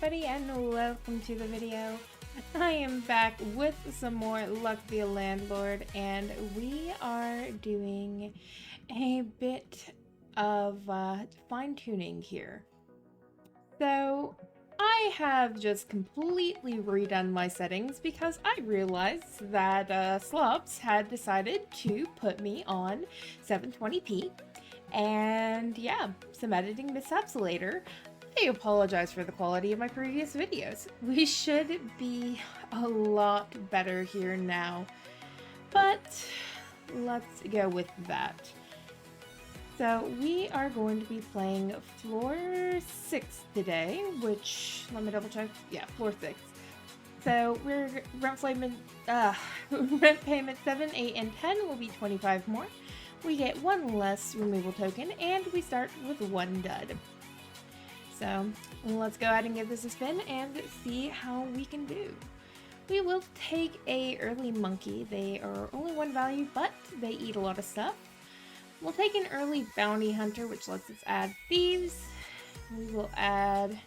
everybody, and welcome to the video. I am back with some more Luck the Landlord, and we are doing a bit of fine-tuning here. So I have just completely redone my settings because I realized that SLOBS had decided to put me on 720p, and yeah, some editing mishaps later. I apologize for the quality of my previous videos. We should be a lot better here now, but let's go with that. So we are going to be playing floor 6 today, which, let me double check, yeah, floor 6. So we're rent payment 7, 8, and 10 will be 25 more. We get 1 less removal token, and we start with 1 dud. So let's go ahead and give this a spin and see how we can do. We will take a early monkey. They are only 1 value, but they eat a lot of stuff. We'll take an early bounty hunter, which lets us add thieves. We will add...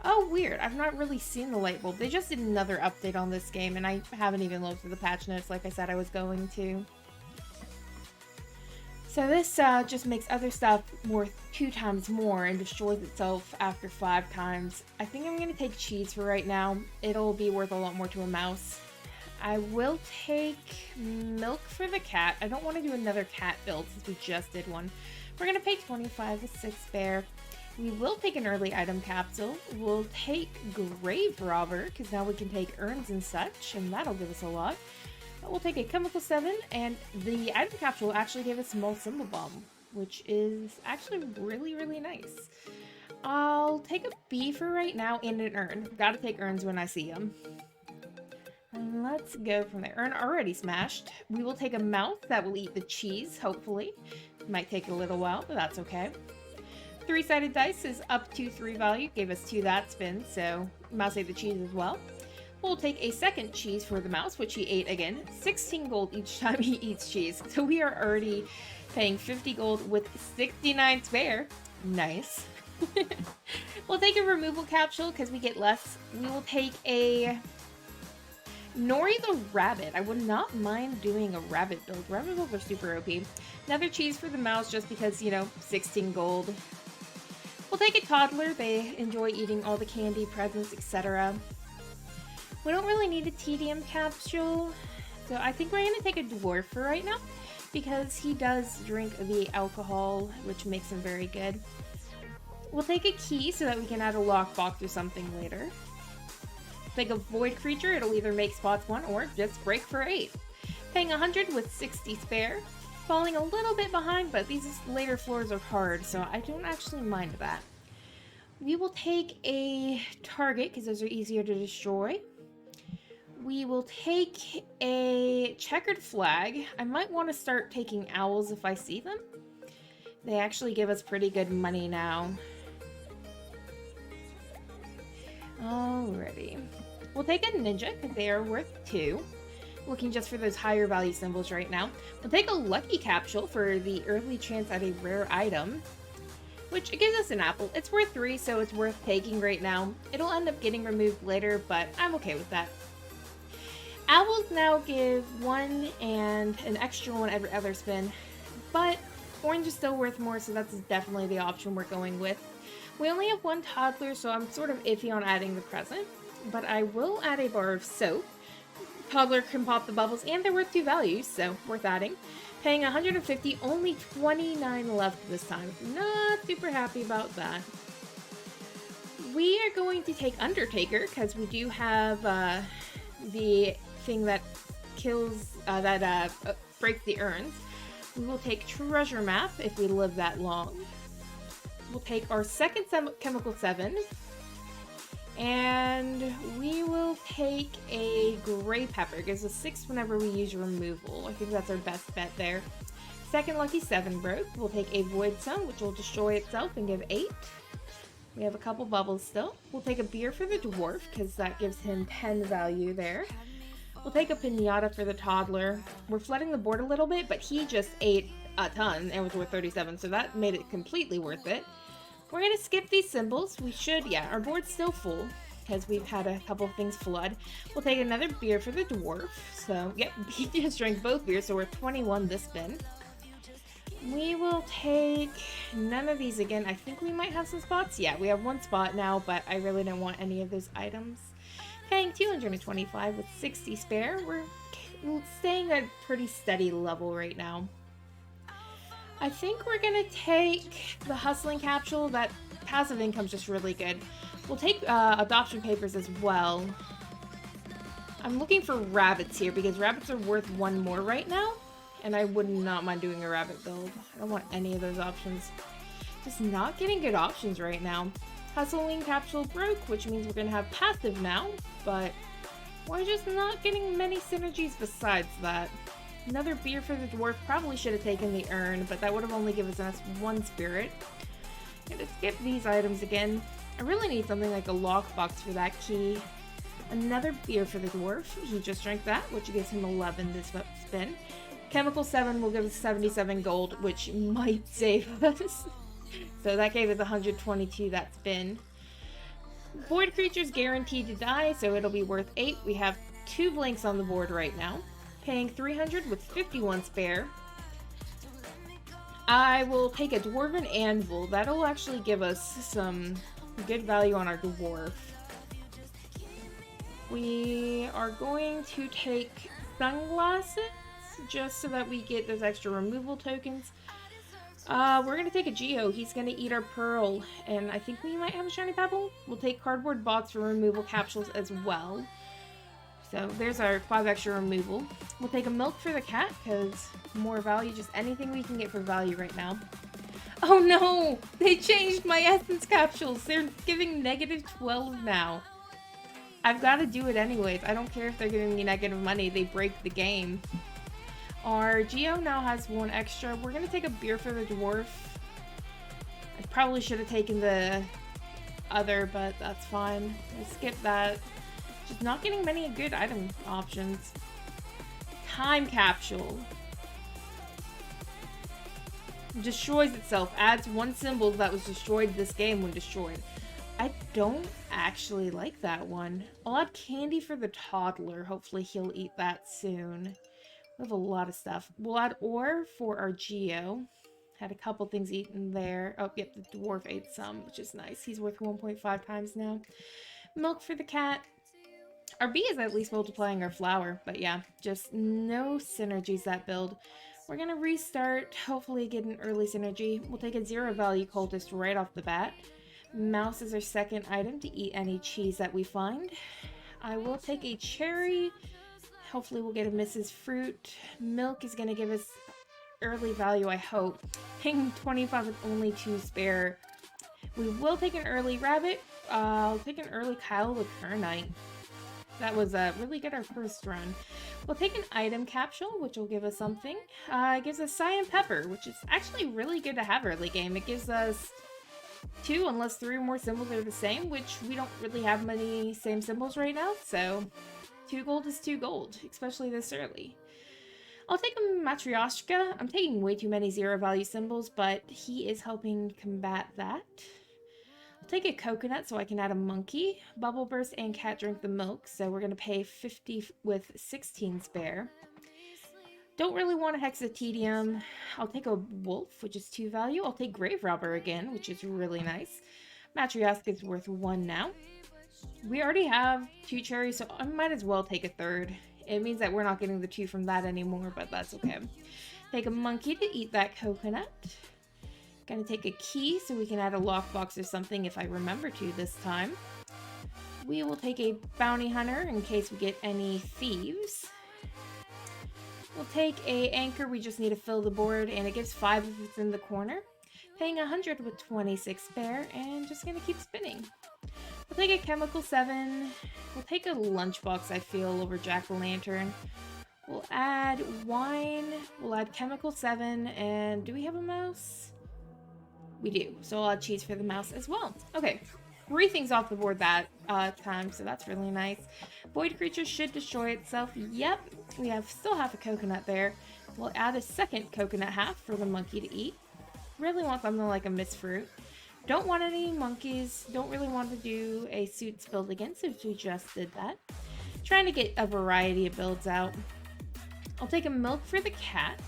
Oh, weird. I've not really seen the light bulb. They just did another update on this game, and I haven't even looked through the patch notes like I said I was going to. So this just makes other stuff worth 2 times more and destroys itself after 5 times. I think I'm going to take cheese for right now. It'll be worth a lot more to a mouse. I will take milk for the cat. I don't want to do another cat build since we just did one. We're going to pay 25 with 6 bear. We will take an early item capsule. We'll take grave robber because now we can take urns and such, and that'll give us a lot. We'll take a chemical 7, and the item capsule actually gave us a small symbol bomb, which is actually really nice. I'll take a B for right now and an urn. Gotta take urns when I see them. And let's go from there. Urn already smashed. We will take a mouse that will eat the cheese, hopefully. Might take a little while, but that's okay. 3-sided dice is up to 3 value. Gave us 2 that spin, so mouse ate the cheese as well. We'll take a second cheese for the mouse, which he ate again. 16 gold each time he eats cheese. So we are already paying 50 gold with 69 spare. Nice. We'll take a removal capsule because we get less. We will take a Nori the rabbit. I would not mind doing a rabbit build. Rabbit builds are super OP. Another cheese for the mouse just because, you know, 16 gold. We'll take a toddler. They enjoy eating all the candy, presents, etc. We don't really need a tedium capsule, so I think we're going to take a dwarf for right now, because he does drink the alcohol, which makes him very good. We'll take a key so that we can add a lockbox or something later. Take a void creature, it'll either make spots 1 or just break for 8. Paying 100 with 60 spare. Falling a little bit behind, but these later floors are hard, so I don't actually mind that. We will take a target, because those are easier to destroy. We will take a checkered flag. I might want to start taking owls if I see them. They actually give us pretty good money now. Alrighty. We'll take a ninja because they are worth 2. Looking just for those higher value symbols right now. We'll take a lucky capsule for the early chance at a rare item, which it gives us an apple. It's worth 3, so it's worth taking right now. It'll end up getting removed later, but I'm okay with that. Owls now give 1 and an extra 1 every other spin, but orange is still worth more, so that's definitely the option we're going with. We only have 1 toddler, so I'm sort of iffy on adding the present, but I will add a bar of soap. Toddler can pop the bubbles, and they're worth 2 values, so worth adding. Paying 150, only 29 left this time. Not super happy about that. We are going to take Undertaker, because we do have the thing that kills, breaks the urns. We will take treasure map if we live that long. We'll take our second chemical 7, and we will take a gray pepper. It gives us 6 whenever we use removal. I think that's our best bet there. Second lucky 7 broke. We'll take a void stone, which will destroy itself and give 8. We have a couple bubbles still. We'll take a beer for the dwarf because that gives him 10 value there. We'll take a pinata for the toddler. We're flooding the board a little bit, but he just ate a ton and was worth 37, so that made it completely worth it. We're gonna skip these symbols. We should, yeah, our board's still full because we've had a couple of things flood. We'll take another beer for the dwarf. So, yep, he just drank both beers, so we're 21 this spin. We will take none of these again. I think we might have some spots. Yeah, we have one spot now, but I really don't want any of those items. Paying 225 with 60 spare. We're staying at a pretty steady level right now. I think we're gonna take the hustling capsule. That passive income's just really good. We'll take adoption papers as well. I'm looking for rabbits here because rabbits are worth one more right now. And I would not mind doing a rabbit build. I don't want any of those options. Just not getting good options right now. Hustling capsule broke, which means we're going to have passive now. But we're just not getting many synergies besides that. Another beer for the dwarf. Probably should have taken the urn, but that would have only given us one spirit. Gonna skip these items again. I really need something like a lockbox for that key. Another beer for the dwarf. He just drank that, which gives him 11 this spin. Chemical 7 will give us 77 gold, which might save us. So that gave us 122 that spin. Void creature's guaranteed to die, so it'll be worth 8. We have 2 blinks on the board right now. Paying 300 with 51 spare. I will take a Dwarven Anvil. That'll actually give us some good value on our dwarf. We are going to take sunglasses, just so that we get those extra removal tokens. We're going to take a Geo. He's going to eat our pearl, and I think we might have a shiny pebble. We'll take cardboard box for removal capsules as well. So there's our 5 extra removal. We'll take a milk for the cat, because more value, just anything we can get for value right now. Oh no! They changed my essence capsules! They're giving negative 12 now. I've got to do it anyways. I don't care if they're giving me negative money, they break the game. Our Geo now has 1 extra. We're going to take a beer for the dwarf. I probably should have taken the other, but that's fine. We'll skip that. Just not getting many good item options. Time capsule. Destroys itself. Adds 1 symbol that was destroyed this game when destroyed. I don't actually like that one. I'll add candy for the toddler. Hopefully he'll eat that soon. We have a lot of stuff. We'll add ore for our Geo. Had a couple things eaten there. Oh, yep, the dwarf ate some, which is nice. He's worth 1.5 times now. Milk for the cat. Our bee is at least multiplying our flower, but yeah, just no synergies that build. We're gonna restart, hopefully get an early synergy. We'll take a 0 value cultist right off the bat. Mouse is our second item to eat any cheese that we find. I will take a cherry. Hopefully we'll get a Mrs. Fruit. Milk is going to give us early value, I hope. Paying 25 with only 2 spare. We will take an early rabbit. I'll take an early Kyle with Kernite. That was really good our first run. We'll take an item capsule, which will give us something. It gives us cyan pepper, which is actually really good to have early game. It gives us 2 unless 3 or more symbols are the same, which we don't really have many same symbols right now, so 2 gold is 2 gold, especially this early. I'll take a Matryoshka. I'm taking way too many 0 value symbols, but he is helping combat that. I'll take a coconut so I can add a monkey. Bubble burst and cat drink the milk, so we're going to pay 50 with 16 spare. Don't really want a Hex of Tedium. I'll take a wolf, which is 2 value. I'll take grave robber again, which is really nice. Matryoshka is worth 1 now. We already have 2 cherries, so I might as well take a 3rd. It means that we're not getting the 2 from that anymore, but that's okay. Take a monkey to eat that coconut. Gonna take a key so we can add a lockbox or something if I remember to this time. We will take a bounty hunter in case we get any thieves. We'll take a anchor. We just need to fill the board, and it gives 5 if it's in the corner. Paying 100 with 26 spare, and just gonna keep spinning. We'll take a chemical 7. We'll take a lunchbox, I feel, over jack-o'-lantern. We'll add wine. We'll add chemical 7, and do we have a mouse? We do, so I'll add cheese for the mouse as well. Okay, 3 things off the board that time, so that's really nice. Void creature should destroy itself. Yep, we have still half a coconut there. We'll add a second coconut half for the monkey to eat. Really want something like a Miss Fruit. Don't want any monkeys. Don't really want to do a suits build again, since we just did that. Trying to get a variety of builds out. I'll take a milk for the cat.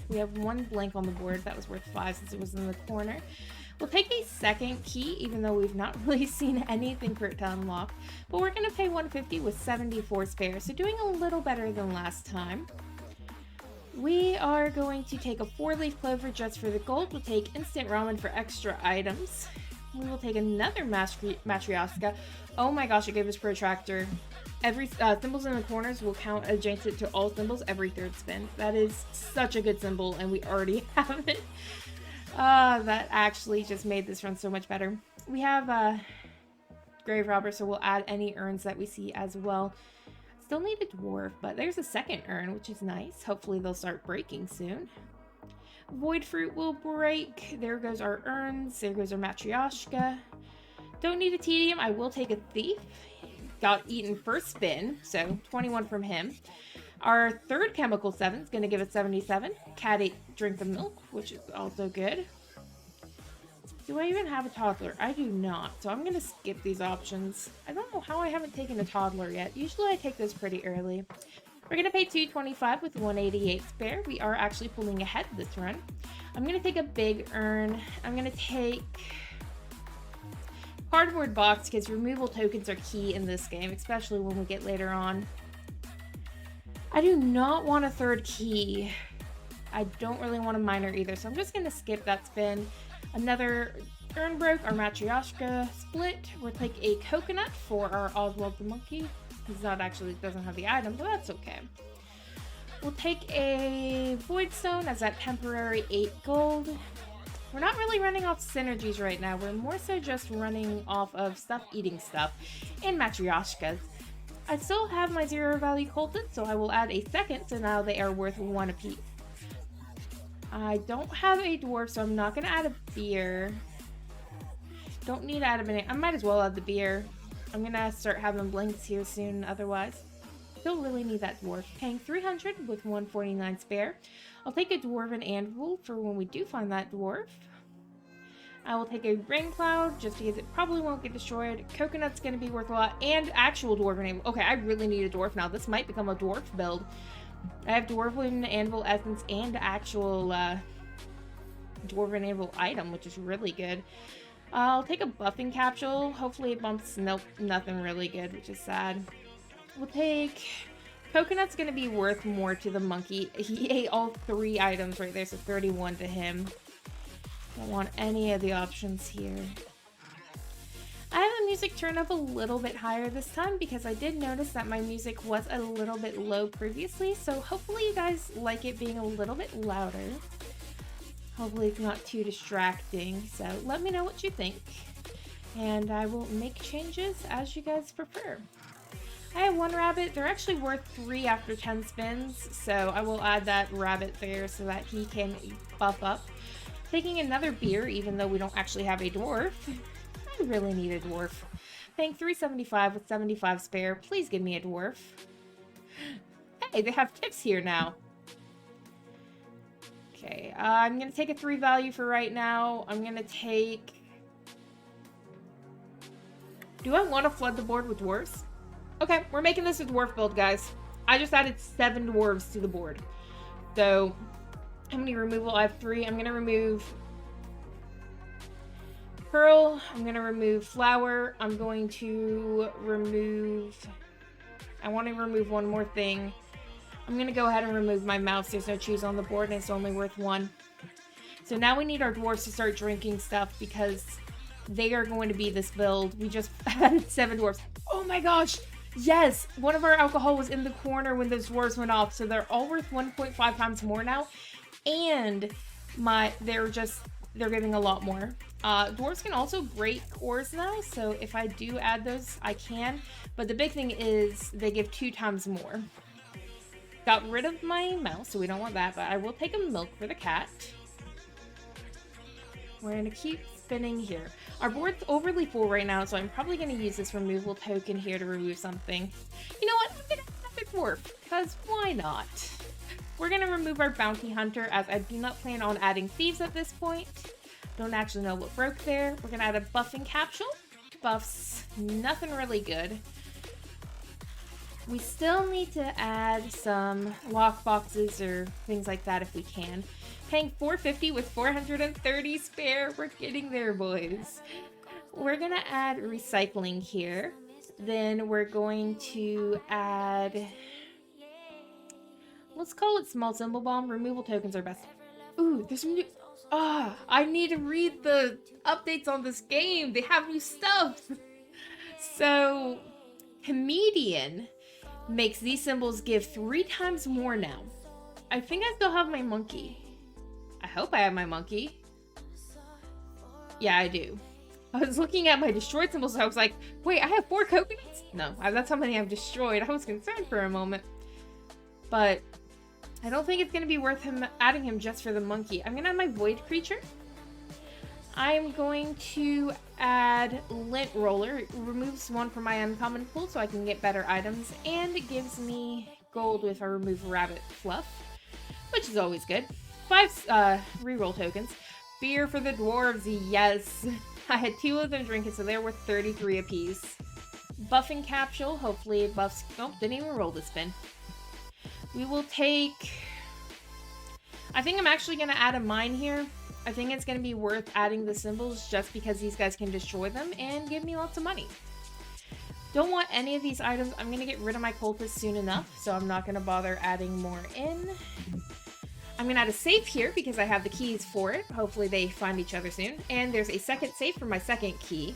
We have one blank on the board. That was worth 5 since it was in the corner. We'll take a second key, even though we've not really seen anything for it to unlock. But we're going to pay 150 with 74 spare, so doing a little better than last time. We are going to take a 4-leaf clover just for the gold. We'll take instant ramen for extra items. We will take another matryoshka. Oh my gosh, it gave us protractor. Every symbols in the corners will count adjacent to all symbols every 3rd spin. That is such a good symbol, and we already have it. That actually just made this run so much better. We have grave robber, so we'll add any urns that we see as well. Still need a dwarf, but there's a second urn, which is nice. Hopefully they'll start breaking soon. Void fruit will break. There goes our urns. There goes our matryoshka. Don't need a tedium. I will take a thief. Got eaten first spin, so 21 from him. Our 3rd chemical 7 is going to give us 77. Cat ate drink the milk, which is also good. Do I even have a toddler? I do not, so I'm going to skip these options. I don't know how I haven't taken a toddler yet. Usually I take those pretty early. We're going to pay 225 with 188 spare. We are actually pulling ahead this run. I'm going to take a big urn. I'm going to take cardboard box because removal tokens are key in this game, especially when we get later on. I do not want a 3rd key. I don't really want a miner either, so I'm just going to skip that spin. Another urn broke, our matryoshka split. We'll take a coconut for our Oswald the monkey. He's not actually, doesn't have the item, but that's okay. We'll take a void stone as that temporary 8 gold. We're not really running off synergies right now. We're more so just running off of stuff eating stuff and matryoshkas. I still have my 0 value cultists, so I will add a second, so now they are worth 1 apiece. I don't have a dwarf, so I'm not going to add a beer. Don't need to add a banana. I might as well add the beer. I'm going to start having blinks here soon, otherwise. Don't really need that dwarf. Paying 300 with 149 spare. I'll take a dwarven anvil for when we do find that dwarf. I will take a rain cloud just because it probably won't get destroyed. Coconut's going to be worth a lot. And actual dwarven anvil. Okay, I really need a dwarf now. This might become a dwarf build. I have dwarven anvil essence and actual dwarven anvil item, which is really good. I'll take a buffing capsule. Hopefully it bumps. Nope, nothing really good, which is sad. We'll take... Coconut's going to be worth more to the monkey. He ate all 3 items right there, so 31 to him. Don't want any of the options here. I have the music turned up a little bit higher this time because I did notice that my music was a little bit low previously, so hopefully you guys like it being a little bit louder. Hopefully it's not too distracting, so let me know what you think. And I will make changes as you guys prefer. I have 1 rabbit. They're actually worth 3 after 10 spins, so I will add that rabbit there so that he can buff up. Taking another beer, even though we don't actually have a dwarf. I really need a dwarf. Paying 375 with 75 spare. Please give me a dwarf. Hey, they have tips here now. Okay, I'm going to take a 3 value for right now. I'm going to take... Do I want to flood the board with dwarves? Okay, we're making this a dwarf build, guys. I just added 7 dwarves to the board. So, how many removal? I have 3. I'm going to remove Pearl. I'm going to remove Flower. I'm going to remove... I want to remove one more thing. I'm going to go ahead and remove my mouse. There's no cheese on the board, and it's only worth 1. So now we need our dwarves to start drinking stuff because they are going to be this build. We just added 7 dwarves. Oh my gosh! Yes! One of our alcohol was in the corner when those dwarves went off, so they're all worth 1.5 times more now. And they're giving a lot more. Dwarves can also break ores now, so if I do add those, I can. But the big thing is they give 2 times more. Got rid of my mouse, so we don't want that, but I will take a milk for the cat. We're going to keep spinning here. Our board's overly full right now, so I'm probably going to use this removal token here to remove something. You know what? I'm going to have it dwarf, because why not? We're going to remove our bounty hunter, as I do not plan on adding thieves at this point. Don't actually know what broke there. We're gonna add a buffing capsule. Buffs, nothing really good. We still need to add some lock boxes or things like that if we can. Paying $450 with 430 spare. We're getting there, boys. We're gonna add recycling here. Then we're going to add, let's call it small symbol bomb. Removal tokens are best. Ooh, there's some new, I need to read the updates on this game. They have new stuff. So, comedian makes these symbols give 3 times more now. I think I still have my monkey. I hope I have my monkey. Yeah, I do. I was looking at my destroyed symbols, so I was like, wait, I have 4 coconuts? No, that's how many I've destroyed. I was concerned for a moment. But I don't think it's going to be worth adding him just for the monkey. I'm going to add my void creature. I'm going to add lint roller. It removes 1 from my uncommon pool so I can get better items. And it gives me gold if I remove rabbit fluff, which is always good. 5 reroll tokens. Beer for the dwarves, yes. I had 2 of them drinking, so they're worth 33 apiece. Buffing capsule, hopefully it buffs. Oh, didn't even roll the spin. We will take, I think I'm actually going to add a mine here. I think it's going to be worth adding the symbols just because these guys can destroy them and give me lots of money. Don't want any of these items. I'm going to get rid of my cultists soon enough, so I'm not going to bother adding more in. I'm going to add a safe here because I have the keys for it. Hopefully they find each other soon. And there's a second safe for my second key.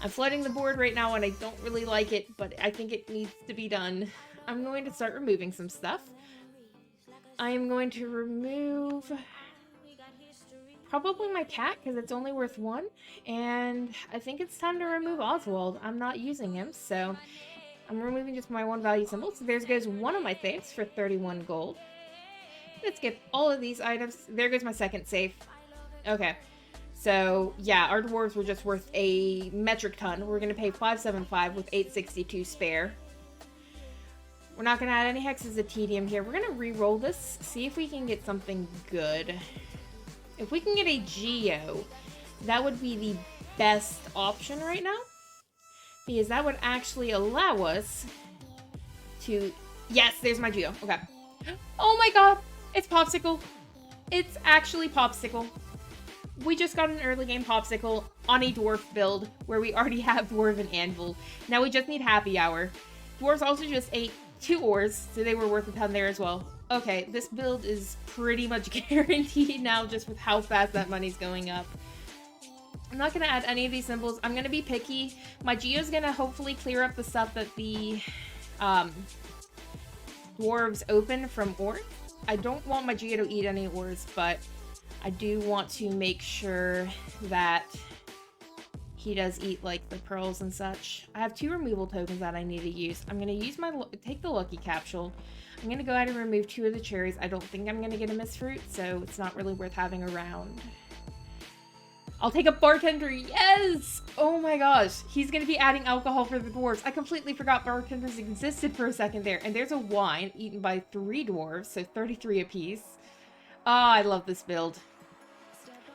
I'm flooding the board right now and I don't really like it, but I think it needs to be done. I'm going to start removing some stuff. I am going to remove probably my cat because it's only worth 1. And I think it's time to remove Oswald. I'm not using him, so I'm removing just my 1 value symbol. So there goes 1 of my safes for 31 gold. Let's get all of these items. There goes my second safe. Okay. So, yeah, our dwarves were just worth a metric ton. We're going to pay 575 with 862 spare. We're not going to add any Hexes of Tedium here. We're going to re-roll this, see if we can get something good. If we can get a Geo, that would be the best option right now. Because that would actually allow us to... Yes, there's my Geo. Okay. Oh my god! It's Popsicle. It's actually Popsicle. We just got an early game Popsicle on a dwarf build where we already have dwarf and anvil. Now we just need happy hour. Dwarves also just ate 2 ores, so they were worth a ton there as well. Okay, this build is pretty much guaranteed now just with how fast that money's going up. I'm not going to add any of these symbols. I'm going to be picky. My Geo's going to hopefully clear up the stuff that the dwarves open from ores. I don't want my Geo to eat any ores, but I do want to make sure that he does eat, like, the pearls and such. I have 2 removal tokens that I need to use. I'm going to use take the lucky capsule. I'm going to go ahead and remove 2 of the cherries. I don't think I'm going to get a mist fruit, so it's not really worth having around. I'll take a bartender. Yes! Oh my gosh. He's going to be adding alcohol for the dwarves. I completely forgot bartenders existed for a second there. And there's a wine eaten by 3 dwarves, so 33 apiece. Oh, I love this build.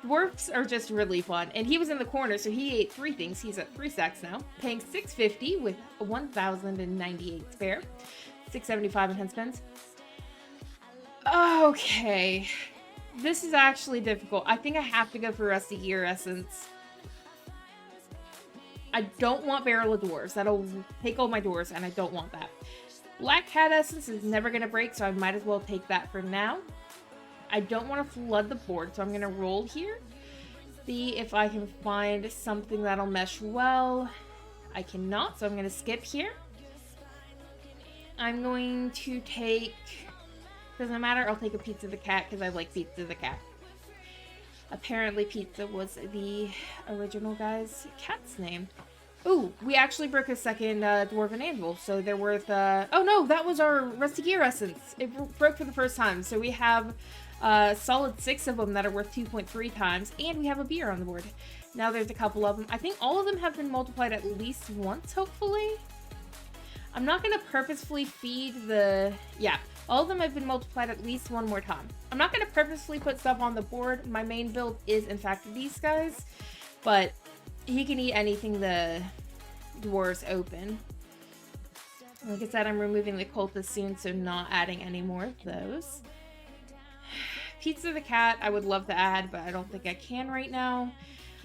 Dwarfs are just really fun. And he was in the corner, so he ate 3 things. He's at 3 stacks now. Paying $650 with 1,098 spare. $675 in 10 spends. Okay. This is actually difficult. I think I have to go for Rusty Gear Essence. I don't want Barrel of Dwarves. That'll take all my dwarves, and I don't want that. Black Cat Essence is never going to break, so I might as well take that for now. I don't want to flood the board, so I'm going to roll here. See if I can find something that'll mesh well. I cannot, so I'm going to skip here. I'm going to take... Doesn't matter, I'll take a Pizza the Cat because I like Pizza the Cat. Apparently Pizza was the original guy's cat's name. Ooh, we actually broke a second Dwarven Anvil, so they're worth... Oh no, that was our Rusty Gear Essence. It broke for the first time, so we have solid 6 of them that are worth 2.3 times, and we have a beer on the board. Now there's a couple of them. I think all of them have been multiplied at least once, hopefully. I'm not going to purposefully feed the... Yeah, All of them have been multiplied at least one more time. I'm not going to purposely put stuff on the board. My main build is, in fact, these guys. But he can eat anything the dwarves open. Like I said, I'm removing the cultists soon, so not adding any more of those. Pizza the cat, I would love to add, but I don't think I can right now.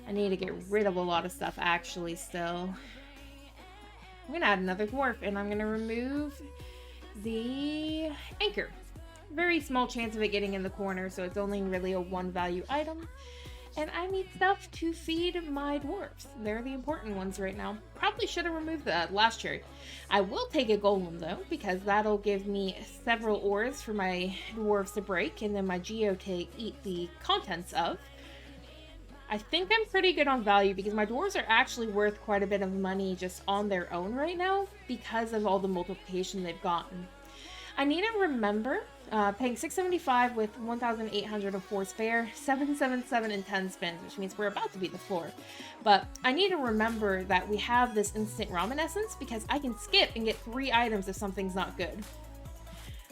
I need to get rid of a lot of stuff, actually, still. I'm going to add another dwarf, and I'm going to remove the anchor. Very small chance of it getting in the corner, so it's only really a 1 value item. And I need stuff to feed my dwarves. They're the important ones right now. Probably should have removed the last cherry. I will take a golem though, because that'll give me several ores for my dwarves to break, and then my geo to eat the contents of. I think I'm pretty good on value because my dwarves are actually worth quite a bit of money just on their own right now because of all the multiplication they've gotten. I need to remember paying $675 with 1,804 spare, 777 and 10 spins, which means we're about to beat the floor. But I need to remember that we have this instant ramen essence because I can skip and get 3 items if something's not good.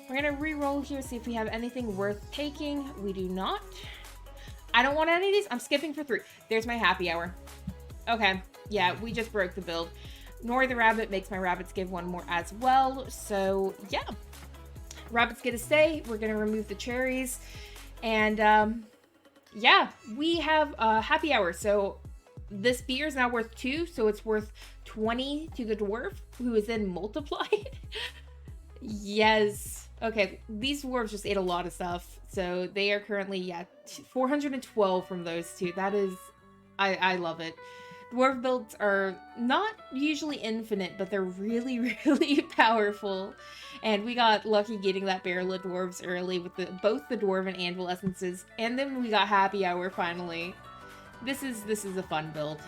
We're gonna re-roll here, see if we have anything worth taking. We do not. I don't want any of these. I'm skipping for 3. There's my happy hour. Okay, yeah, we just broke the build. Nor the rabbit makes my rabbits give 1 more as well. So yeah, rabbits get to stay. We're gonna remove the cherries, and yeah, we have a happy hour. So this beer is now worth 2, so it's worth 20 to the dwarf, who is then multiplied. Yes. Okay, these dwarves just ate a lot of stuff, so they are currently, yeah, 412 from those 2. That is, I love it. Dwarf builds are not usually infinite, but they're really, really powerful. And we got lucky getting that barrel of dwarves early with both the dwarf and anvil essences, and then we got happy hour finally. This is a fun build,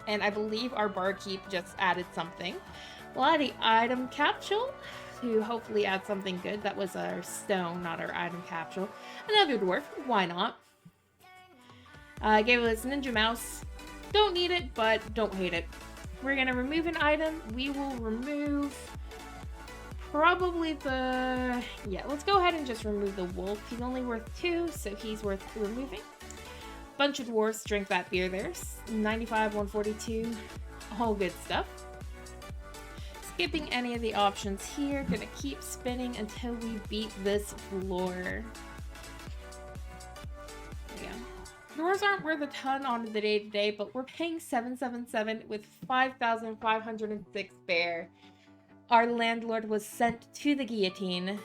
and I believe our barkeep just added something. We'll add an item capsule to hopefully add something good. That was our stone, not our item capsule. Another dwarf, why not? Gave us Ninja Mouse. Don't need it, but don't hate it. We're gonna remove an item. We will remove probably the... Yeah, let's go ahead and just remove the wolf. He's only worth 2, so he's worth removing. Bunch of dwarfs drink that beer there. 95, 142, all good stuff. Skipping any of the options here. Gonna keep spinning until we beat this floor. Yeah. Dwarves aren't worth a ton on the day-to-day, but we're paying 777 with 5,506 spare. Our landlord was sent to the guillotine.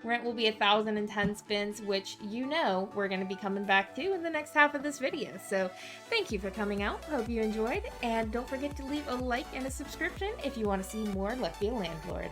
Rent will be 1,010 spins, which you know we're going to be coming back to in the next half of this video. So thank you for coming out. Hope you enjoyed. And don't forget to leave a like and a subscription if you want to see more Let's Be a Landlord.